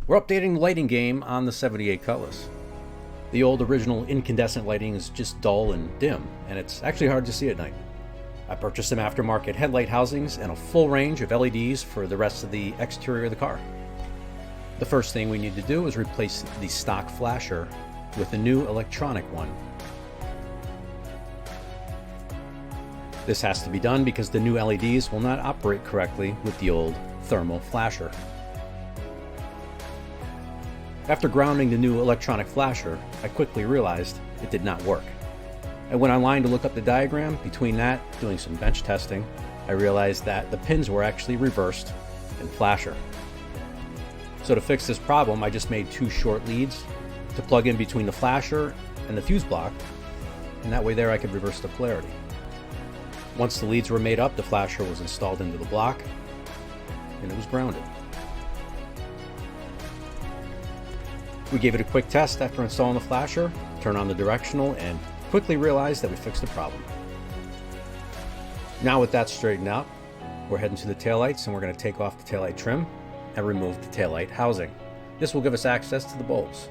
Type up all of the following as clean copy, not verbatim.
We're updating the lighting game on the 78 Cutlass. The old original incandescent lighting is just dull and dim, and it's actually hard to see at night. I purchased some aftermarket headlight housings and a full range of LEDs for the rest of the exterior of the car. The first thing we need to do is replace the stock flasher with a new electronic one. This has to be done because the new LEDs will not operate correctly with the old thermal flasher. After grounding the new electronic flasher, I quickly realized it did not work. I went online to look up the diagram. Between that, doing some bench testing, I realized that the pins were actually reversed in flasher. So to fix this problem, I just made two short leads to plug in between the flasher and the fuse block, and that way there I could reverse the polarity. Once the leads were made up, the flasher was installed into the block, and it was grounded. We gave it a quick test after installing the flasher, turned on the directional, and quickly realized that we fixed the problem. Now with that straightened out, we're heading to the taillights and we're going to take off the taillight trim and remove the taillight housing. This will give us access to the bulbs.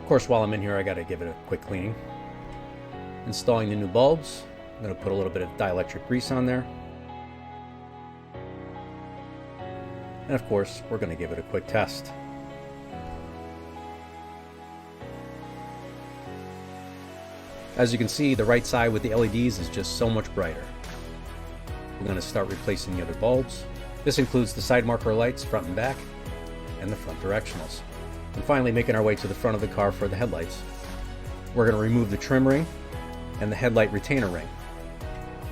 Of course, while I'm in here, I got to give it a quick cleaning. Installing the new bulbs, I'm going to put a little bit of dielectric grease on there. And of course, we're going to give it a quick test. As you can see, the right side with the LEDs is just so much brighter. We're going to start replacing the other bulbs. This includes the side marker lights, front and back, and the front directionals. And finally, making our way to the front of the car for the headlights. We're going to remove the trim ring and the headlight retainer ring.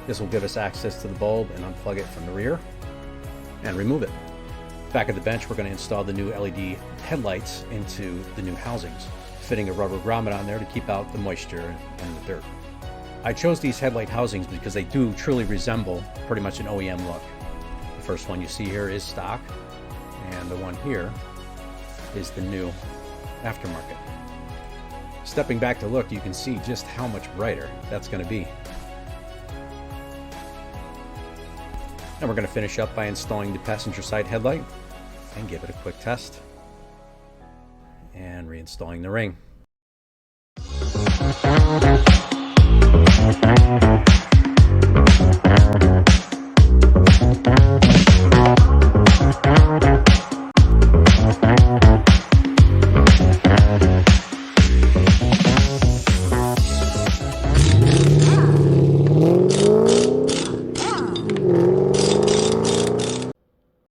This will give us access to the bulb and unplug it from the rear and remove it. Back at the bench, we're going to install the new LED headlights into the new housings, fitting a rubber grommet on there to keep out the moisture and the dirt. I chose these headlight housings because they do truly resemble pretty much an OEM look. The first one you see here is stock, and the one here is the new aftermarket. Stepping back to look, you can see just how much brighter that's going to be. And we're going to finish up by installing the passenger side headlight and give it a quick test. And reinstalling the ring.